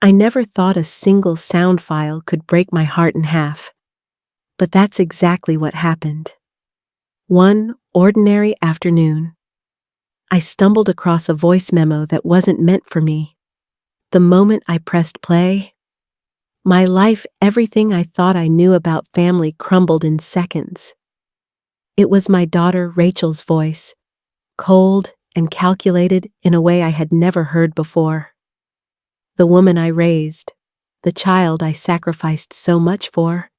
I never thought a single sound file could break my heart in half. But that's exactly what happened. One ordinary afternoon, I stumbled across a voice memo that wasn't meant for me. The moment I pressed play, my life, everything I thought I knew about family, crumbled in seconds. It was my daughter Rachel's voice, cold and calculated in a way I had never heard before. The woman I raised, the child I sacrificed so much for,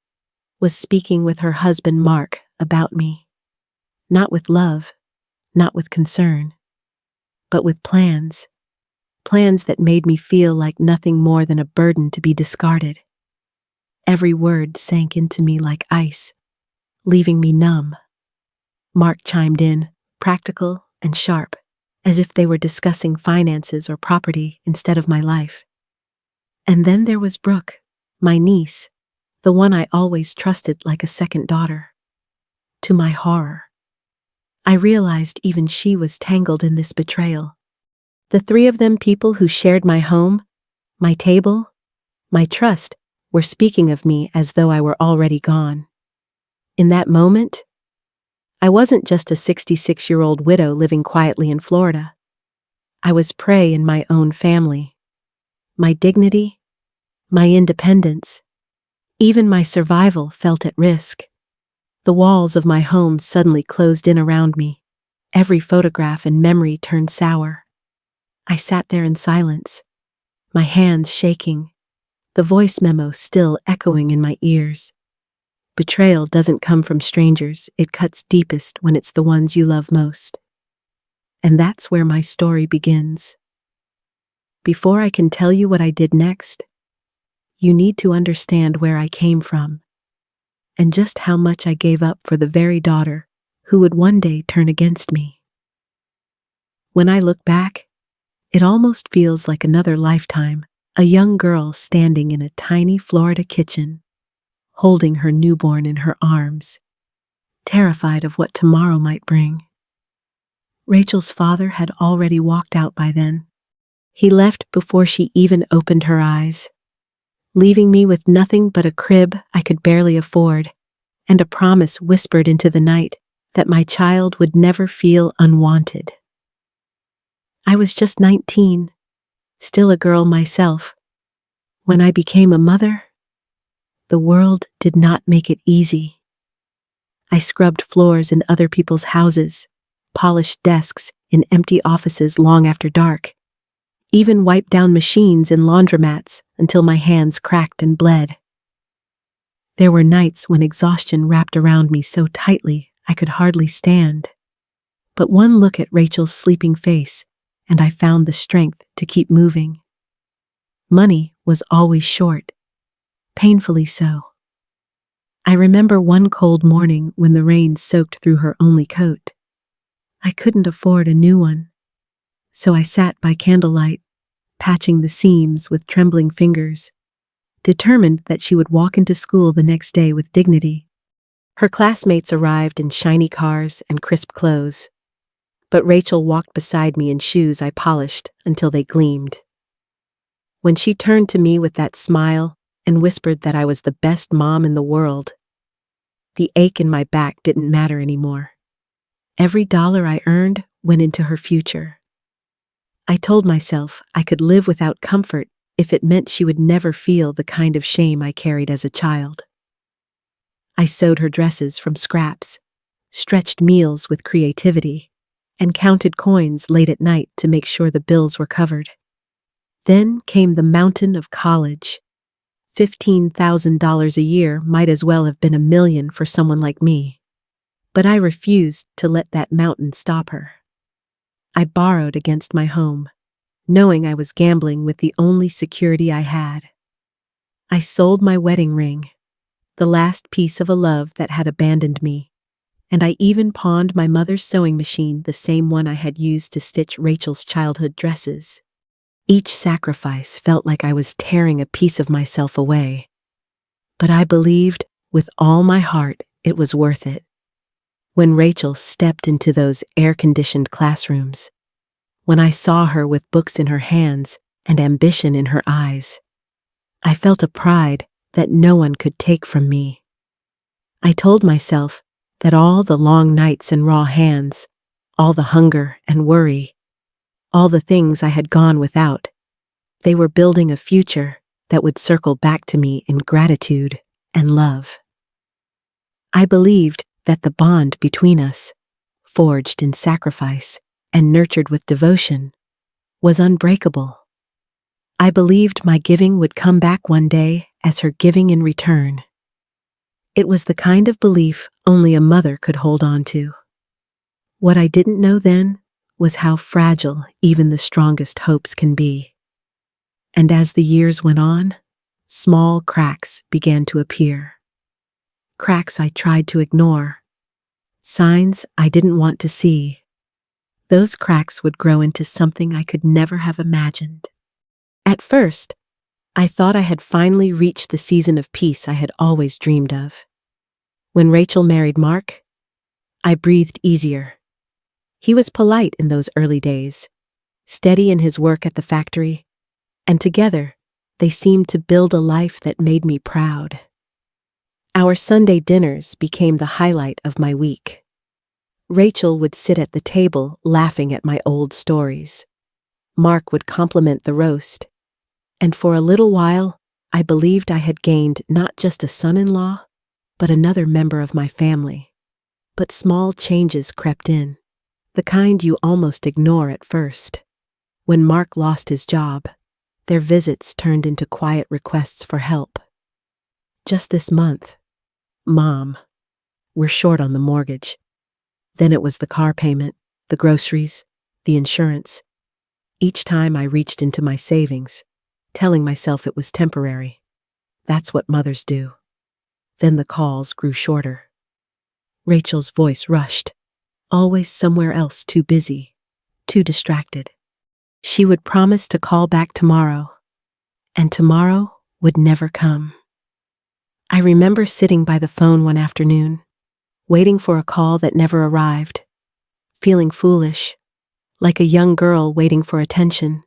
was speaking with her husband Mark about me. Not with love, not with concern, but with plans. Plans that made me feel like nothing more than a burden to be discarded. Every word sank into me like ice, leaving me numb. Mark chimed in, practical and sharp, as if they were discussing finances or property instead of my life. And then there was Brooke, my niece, the one I always trusted like a second daughter. To my horror, I realized even she was tangled in this betrayal. The three of them, people who shared my home, my table, my trust, were speaking of me as though I were already gone. In that moment, I wasn't just a 66-year-old widow living quietly in Florida. I was prey in my own family. My dignity, my independence, even my survival felt at risk. The walls of my home suddenly closed in around me. Every photograph and memory turned sour. I sat there in silence, my hands shaking, the voice memo still echoing in my ears. Betrayal doesn't come from strangers, it cuts deepest when it's the ones you love most. And that's where my story begins. Before I can tell you what I did next, you need to understand where I came from, and just how much I gave up for the very daughter who would one day turn against me. When I look back, it almost feels like another lifetime, a young girl standing in a tiny Florida kitchen, holding her newborn in her arms, terrified of what tomorrow might bring. Rachel's father had already walked out by then. He left before she even opened her eyes, leaving me with nothing but a crib I could barely afford, and a promise whispered into the night that my child would never feel unwanted. I was just 19, still a girl myself. When I became a mother, the world did not make it easy. I scrubbed floors in other people's houses, polished desks in empty offices long after dark, even wiped down machines in laundromats until my hands cracked and bled. There were nights when exhaustion wrapped around me so tightly I could hardly stand. But one look at Rachel's sleeping face, and I found the strength to keep moving. Money was always short, painfully so. I remember one cold morning when the rain soaked through her only coat. I couldn't afford a new one, so I sat by candlelight, patching the seams with trembling fingers, determined that she would walk into school the next day with dignity. Her classmates arrived in shiny cars and crisp clothes, but Rachel walked beside me in shoes I polished until they gleamed. When she turned to me with that smile and whispered that I was the best mom in the world, the ache in my back didn't matter anymore. Every dollar I earned went into her future. I told myself I could live without comfort if it meant she would never feel the kind of shame I carried as a child. I sewed her dresses from scraps, stretched meals with creativity, and counted coins late at night to make sure the bills were covered. Then came the mountain of college. $15,000 a year might as well have been $1 million for someone like me. But I refused to let that mountain stop her. I borrowed against my home, knowing I was gambling with the only security I had. I sold my wedding ring, the last piece of a love that had abandoned me, and I even pawned my mother's sewing machine, the same one I had used to stitch Rachel's childhood dresses. Each sacrifice felt like I was tearing a piece of myself away, but I believed with all my heart it was worth it. When Rachel stepped into those air-conditioned classrooms, when I saw her with books in her hands and ambition in her eyes, I felt a pride that no one could take from me. I told myself that all the long nights and raw hands, all the hunger and worry, all the things I had gone without, they were building a future that would circle back to me in gratitude and love. I believed that the bond between us, forged in sacrifice and nurtured with devotion, was unbreakable. I believed my giving would come back one day as her giving in return. It was the kind of belief only a mother could hold on to. What I didn't know then was how fragile even the strongest hopes can be. And as the years went on, small cracks began to appear. Cracks I tried to ignore. Signs I didn't want to see. Those cracks would grow into something I could never have imagined. At first, I thought I had finally reached the season of peace I had always dreamed of. When Rachel married Mark, I breathed easier. He was polite in those early days, steady in his work at the factory, and together they seemed to build a life that made me proud. Our Sunday dinners became the highlight of my week. Rachel would sit at the table laughing at my old stories. Mark would compliment the roast. And for a little while, I believed I had gained not just a son-in-law, but another member of my family. But small changes crept in, the kind you almost ignore at first. When Mark lost his job, their visits turned into quiet requests for help. Just this month, Mom, we're short on the mortgage. Then it was the car payment, the groceries, the insurance. Each time I reached into my savings, telling myself it was temporary. That's what mothers do. Then the calls grew shorter. Rachel's voice rushed, always somewhere else, too busy, too distracted. She would promise to call back tomorrow, and tomorrow would never come. I remember sitting by the phone one afternoon, waiting for a call that never arrived, feeling foolish, like a young girl waiting for attention.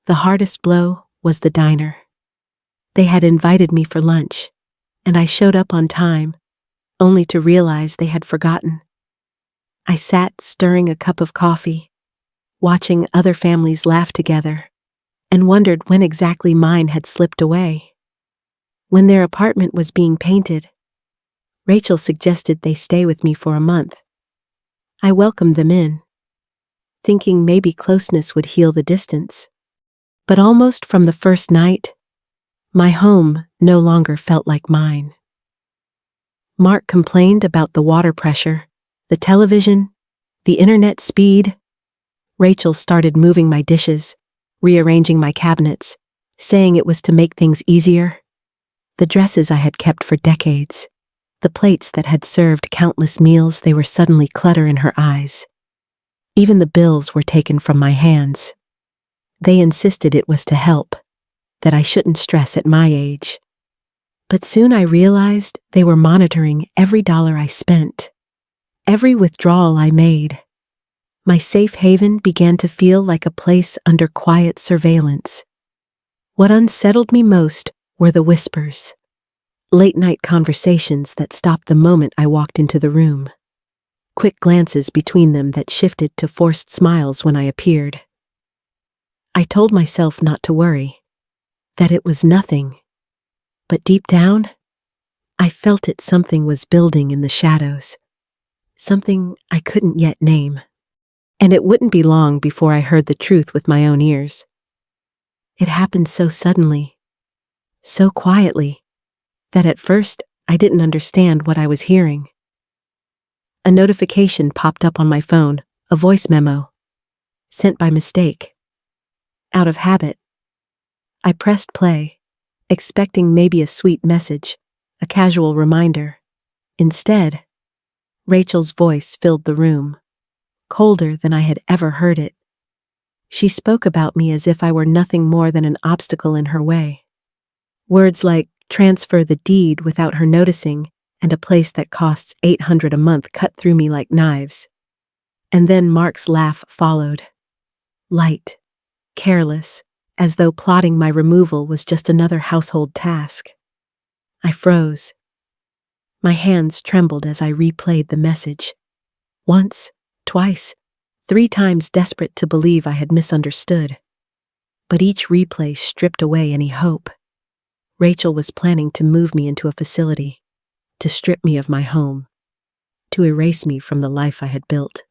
The hardest blow was the diner. They had invited me for lunch, and I showed up on time, only to realize they had forgotten. I sat stirring a cup of coffee, watching other families laugh together, and wondered when exactly mine had slipped away. When their apartment was being painted, Rachel suggested they stay with me for a month. I welcomed them in, thinking maybe closeness would heal the distance. But almost from the first night, my home no longer felt like mine. Mark complained about the water pressure, the television, the internet speed. Rachel started moving my dishes, rearranging my cabinets, saying it was to make things easier. The dresses I had kept for decades, the plates that had served countless meals, they were suddenly clutter in her eyes. Even the bills were taken from my hands. They insisted it was to help, that I shouldn't stress at my age. But soon I realized they were monitoring every dollar I spent, every withdrawal I made. My safe haven began to feel like a place under quiet surveillance. What unsettled me most were the whispers, late-night conversations that stopped the moment I walked into the room, quick glances between them that shifted to forced smiles when I appeared. I told myself not to worry, that it was nothing, but deep down, I felt it something was building in the shadows, something I couldn't yet name. And it wouldn't be long before I heard the truth with my own ears. It happened so suddenly, so quietly, that at first I didn't understand what I was hearing. A notification popped up on my phone, a voice memo, sent by mistake. Out of habit, I pressed play, expecting maybe a sweet message, a casual reminder. Instead, Rachel's voice filled the room, colder than I had ever heard it. She spoke about me as if I were nothing more than an obstacle in her way. Words like transfer the deed without her noticing and a place that costs $800 a month cut through me like knives. And then Mark's laugh followed. Light, careless, as though plotting my removal was just another household task. I froze. My hands trembled as I replayed the message. Once, twice, 3 times, desperate to believe I had misunderstood. But each replay stripped away any hope. Rachel was planning to move me into a facility, to strip me of my home, to erase me from the life I had built.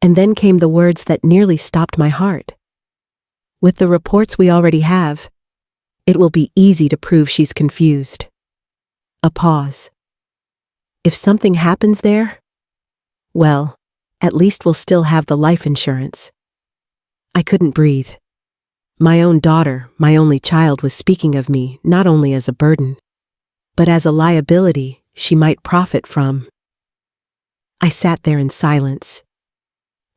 And then came the words that nearly stopped my heart. With the reports we already have, it will be easy to prove she's confused. A pause. If something happens there, well, at least we'll still have the life insurance. I couldn't breathe. My own daughter, my only child, was speaking of me not only as a burden, but as a liability she might profit from. I sat there in silence,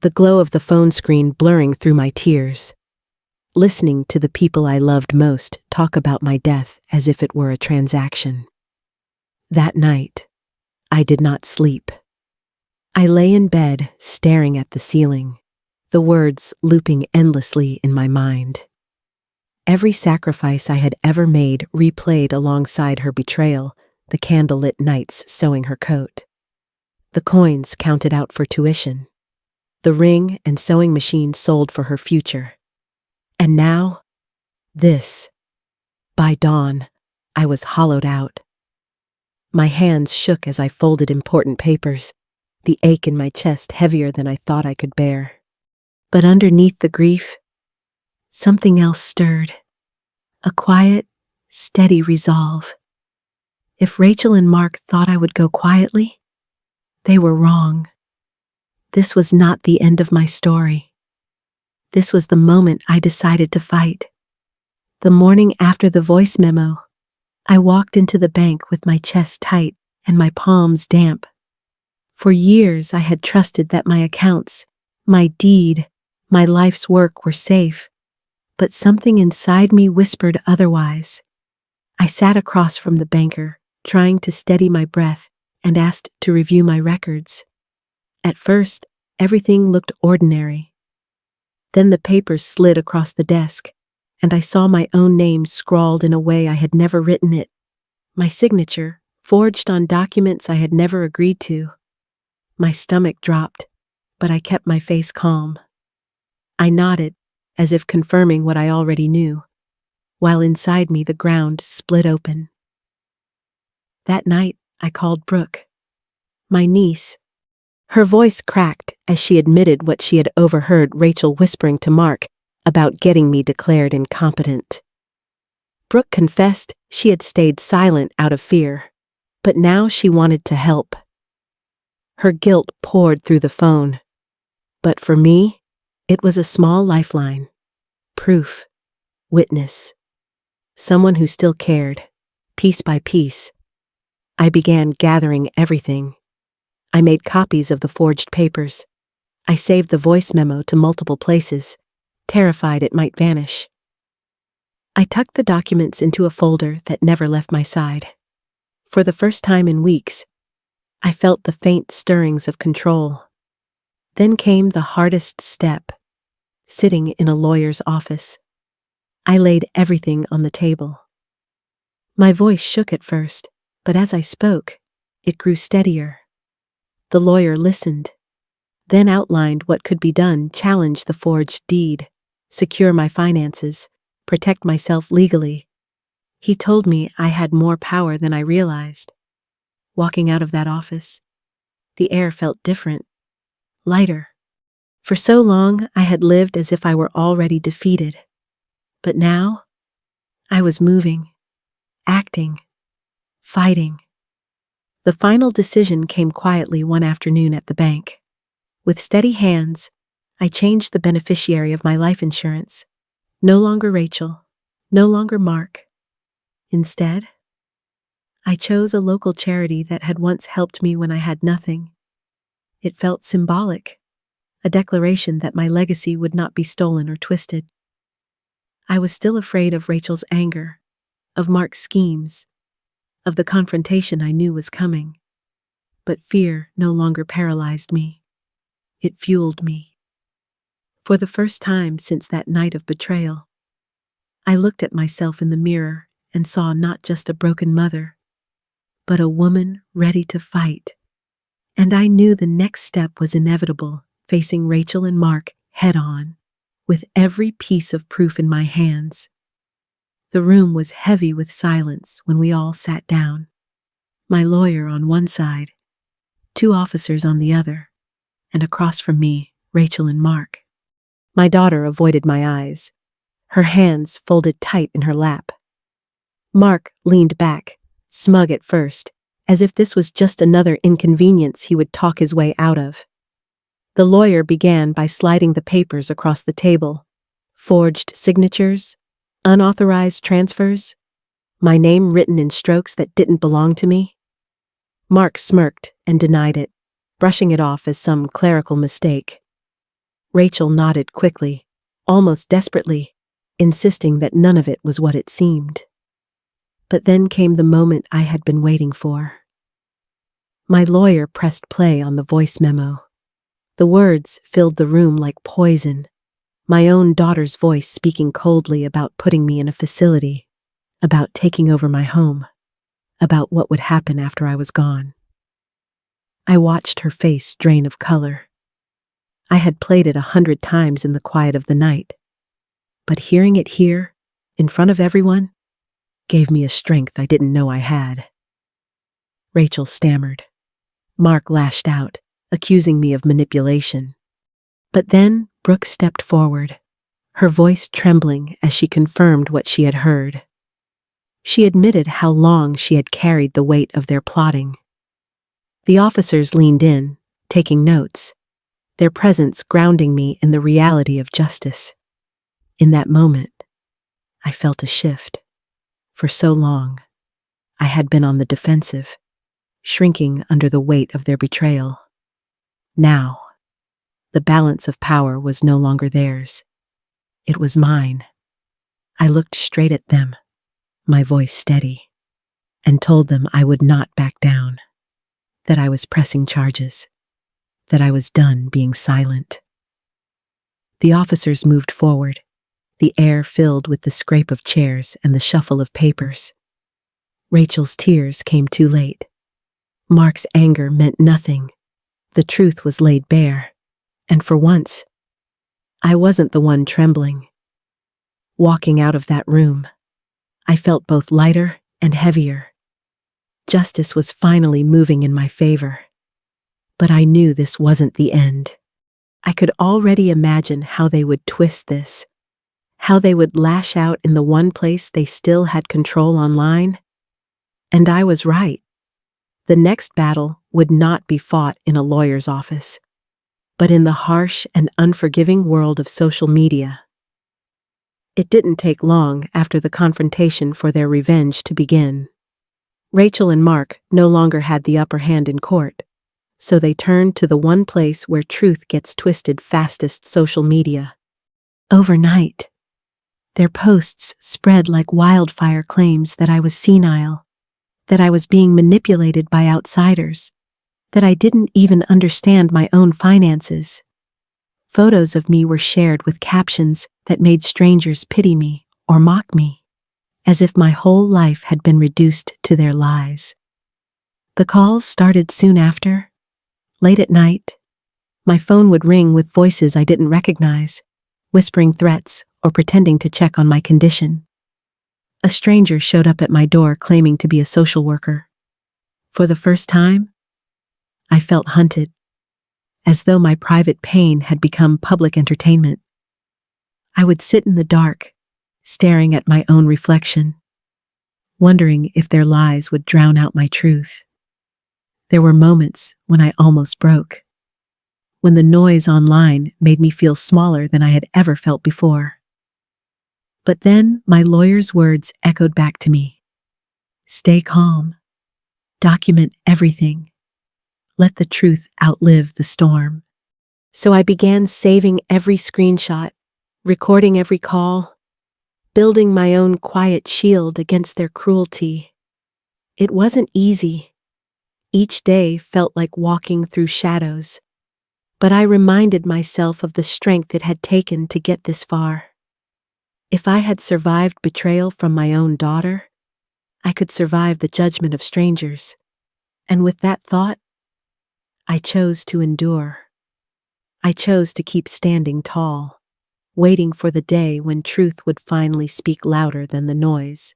the glow of the phone screen blurring through my tears, listening to the people I loved most talk about my death as if it were a transaction. That night, I did not sleep. I lay in bed, staring at the ceiling, the words looping endlessly in my mind. Every sacrifice I had ever made replayed alongside her betrayal, the candlelit nights sewing her coat, the coins counted out for tuition, the ring and sewing machine sold for her future. And now, this. By dawn, I was hollowed out. My hands shook as I folded important papers, the ache in my chest heavier than I thought I could bear. But underneath the grief, something else stirred. A quiet, steady resolve. If Rachel and Mark thought I would go quietly, they were wrong. This was not the end of my story. This was the moment I decided to fight. The morning after the voice memo, I walked into the bank with my chest tight and my palms damp. For years I had trusted that my accounts, my deed, my life's work were safe, but something inside me whispered otherwise. I sat across from the banker, trying to steady my breath, and asked to review my records. At first, everything looked ordinary. Then the papers slid across the desk, and I saw my own name scrawled in a way I had never written it. My signature, forged on documents I had never agreed to. My stomach dropped, but I kept my face calm. I nodded, as if confirming what I already knew, while inside me the ground split open. That night, I called Brooke, my niece. Her voice cracked as she admitted what she had overheard Rachel whispering to Mark about getting me declared incompetent. Brooke confessed she had stayed silent out of fear, but now she wanted to help. Her guilt poured through the phone, but for me, it was a small lifeline. Proof, witness, someone who still cared. Piece by piece, I began gathering everything. I made copies of the forged papers. I saved the voice memo to multiple places, terrified it might vanish. I tucked the documents into a folder that never left my side. For the first time in weeks, I felt the faint stirrings of control. Then came the hardest step, sitting in a lawyer's office. I laid everything on the table. My voice shook at first, but as I spoke, it grew steadier. The lawyer listened, then outlined what could be done: challenge the forged deed, secure my finances, protect myself legally. He told me I had more power than I realized. Walking out of that office, the air felt different, lighter. For so long, I had lived as if I were already defeated. But now, I was moving, acting, fighting. The final decision came quietly one afternoon at the bank. With steady hands, I changed the beneficiary of my life insurance. No longer Rachel, no longer Mark. Instead, I chose a local charity that had once helped me when I had nothing. It felt symbolic, a declaration that my legacy would not be stolen or twisted. I was still afraid of Rachel's anger, of Mark's schemes, of the confrontation I knew was coming. But fear no longer paralyzed me. It fueled me. For the first time since that night of betrayal, I looked at myself in the mirror and saw not just a broken mother, but a woman ready to fight. And I knew the next step was inevitable, facing Rachel and Mark head on, with every piece of proof in my hands. The room was heavy with silence when we all sat down. My lawyer on one side, two officers on the other, and across from me, Rachel and Mark. My daughter avoided my eyes, her hands folded tight in her lap. Mark leaned back, smug at first, as if this was just another inconvenience he would talk his way out of. The lawyer began by sliding the papers across the table. Forged signatures, unauthorized transfers, my name written in strokes that didn't belong to me. Mark smirked and denied it, brushing it off as some clerical mistake. Rachel nodded quickly, almost desperately, insisting that none of it was what it seemed. But then came the moment I had been waiting for. My lawyer pressed play on the voice memo. The words filled the room like poison, my own daughter's voice speaking coldly about putting me in a facility, about taking over my home, about what would happen after I was gone. I watched her face drain of color. I had played it 100 times in the quiet of the night, but hearing it here, in front of everyone, gave me a strength I didn't know I had. Rachel stammered. Mark lashed out, accusing me of manipulation. But then Brooke stepped forward, her voice trembling as she confirmed what she had heard. She admitted how long she had carried the weight of their plotting. The officers leaned in, taking notes, their presence grounding me in the reality of justice. In that moment, I felt a shift. For so long, I had been on the defensive, shrinking under the weight of their betrayal. Now, the balance of power was no longer theirs. It was mine. I looked straight at them, my voice steady, and told them I would not back down, that I was pressing charges, that I was done being silent. The officers moved forward, the air filled with the scrape of chairs and the shuffle of papers. Rachel's tears came too late. Mark's anger meant nothing. The truth was laid bare, and for once, I wasn't the one trembling. Walking out of that room, I felt both lighter and heavier. Justice was finally moving in my favor. But I knew this wasn't the end. I could already imagine how they would twist this, how they would lash out in the one place they still had control online. And I was right. The next battle would not be fought in a lawyer's office, but in the harsh and unforgiving world of social media. It didn't take long after the confrontation for their revenge to begin. Rachel and Mark no longer had the upper hand in court, so they turned to the one place where truth gets twisted fastest: social media. Overnight, their posts spread like wildfire claims that I was senile, that I was being manipulated by outsiders, that I didn't even understand my own finances. Photos of me were shared with captions that made strangers pity me or mock me, as if my whole life had been reduced to their lies. The calls started soon after. Late at night, my phone would ring with voices I didn't recognize, whispering threats or pretending to check on my condition. A stranger showed up at my door claiming to be a social worker. For the first time, I felt hunted, as though my private pain had become public entertainment. I would sit in the dark, staring at my own reflection, wondering if their lies would drown out my truth. There were moments when I almost broke, when the noise online made me feel smaller than I had ever felt before. But then my lawyer's words echoed back to me. Stay calm. Document everything. Let the truth outlive the storm. So I began saving every screenshot, recording every call, building my own quiet shield against their cruelty. It wasn't easy. Each day felt like walking through shadows, but I reminded myself of the strength it had taken to get this far. If I had survived betrayal from my own daughter, I could survive the judgment of strangers. And with that thought, I chose to endure. I chose to keep standing tall, waiting for the day when truth would finally speak louder than the noise.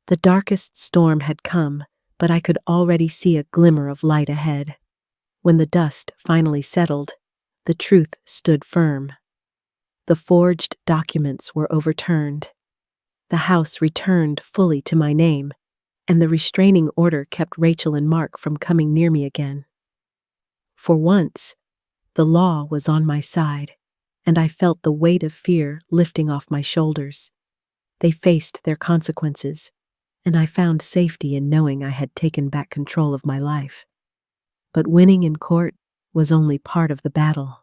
The darkest storm had come, but I could already see a glimmer of light ahead. When the dust finally settled, the truth stood firm. The forged documents were overturned. The house returned fully to my name, and the restraining order kept Rachel and Mark from coming near me again. For once, the law was on my side, and I felt the weight of fear lifting off my shoulders. They faced their consequences, and I found safety in knowing I had taken back control of my life. But winning in court was only part of the battle.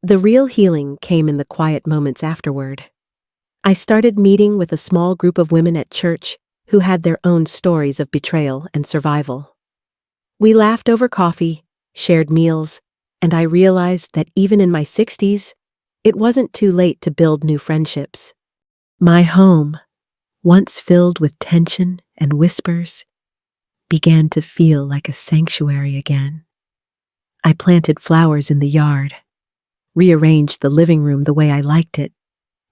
The real healing came in the quiet moments afterward. I started meeting with a small group of women at church who had their own stories of betrayal and survival. We laughed over coffee, shared meals, and I realized that even in my 60s, it wasn't too late to build new friendships. My home, once filled with tension and whispers, began to feel like a sanctuary again. I planted flowers in the yard, rearranged the living room the way I liked it,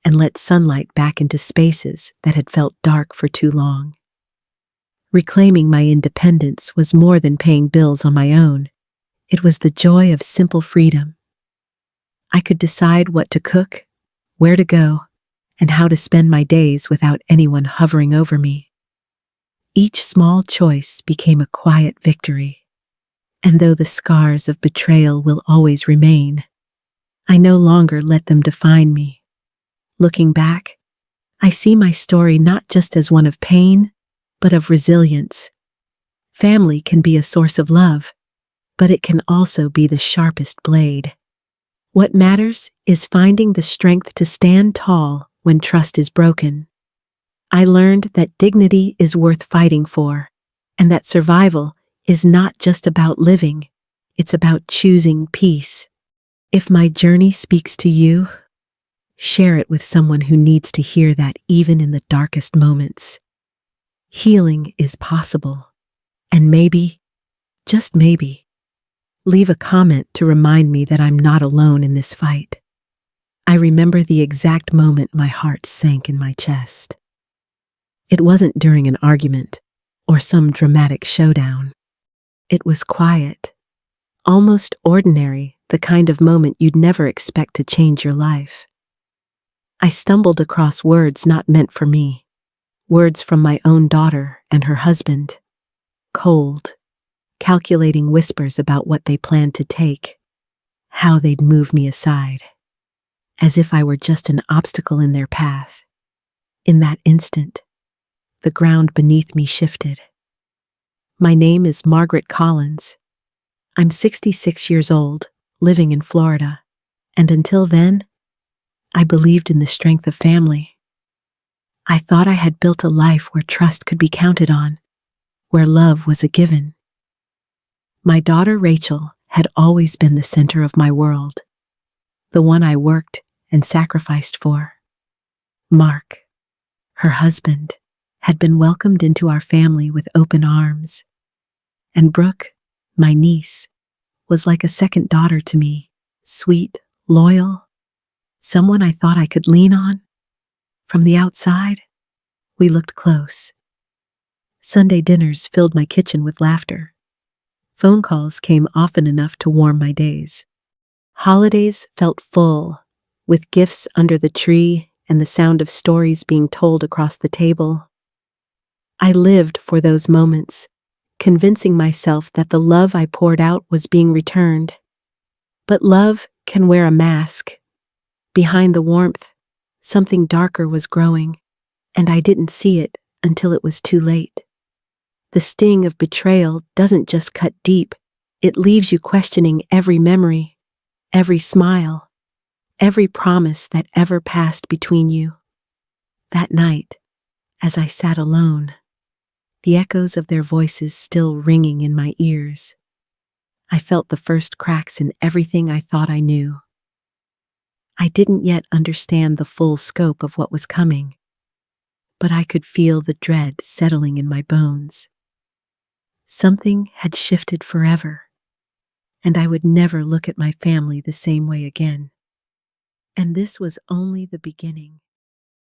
and let sunlight back into spaces that had felt dark for too long. Reclaiming my independence was more than paying bills on my own. It was the joy of simple freedom. I could decide what to cook, where to go, and how to spend my days without anyone hovering over me. Each small choice became a quiet victory, and though the scars of betrayal will always remain, I no longer let them define me. Looking back, I see my story not just as one of pain, but of resilience. Family can be a source of love, but it can also be the sharpest blade. What matters is finding the strength to stand tall when trust is broken. I learned that dignity is worth fighting for, and that survival is not just about living, it's about choosing peace. If my journey speaks to you, share it with someone who needs to hear that even in the darkest moments. Healing is possible, and maybe, just maybe, leave a comment to remind me that I'm not alone in this fight. I remember the exact moment my heart sank in my chest. It wasn't during an argument or some dramatic showdown. It was quiet, almost ordinary, the kind of moment you'd never expect to change your life. I stumbled across words not meant for me, words from my own daughter and her husband, cold, calculating whispers about what they planned to take, how they'd move me aside, as if I were just an obstacle in their path. In that instant, the ground beneath me shifted. My name is Margaret Collins. I'm 66 years old, living in Florida, and until then, I believed in the strength of family. I thought I had built a life where trust could be counted on, where love was a given. My daughter Rachel had always been the center of my world, the one I worked and sacrificed for. Mark, her husband, had been welcomed into our family with open arms. And Brooke, my niece, was like a second daughter to me, sweet, loyal, someone I thought I could lean on. From the outside, we looked close. Sunday dinners filled my kitchen with laughter. Phone calls came often enough to warm my days. Holidays felt full, with gifts under the tree and the sound of stories being told across the table. I lived for those moments, convincing myself that the love I poured out was being returned. But love can wear a mask. Behind the warmth, something darker was growing, and I didn't see it until it was too late. The sting of betrayal doesn't just cut deep, it leaves you questioning every memory, every smile, every promise that ever passed between you. That night, as I sat alone, the echoes of their voices still ringing in my ears, I felt the first cracks in everything I thought I knew. I didn't yet understand the full scope of what was coming, but I could feel the dread settling in my bones. Something had shifted forever, and I would never look at my family the same way again. And this was only the beginning.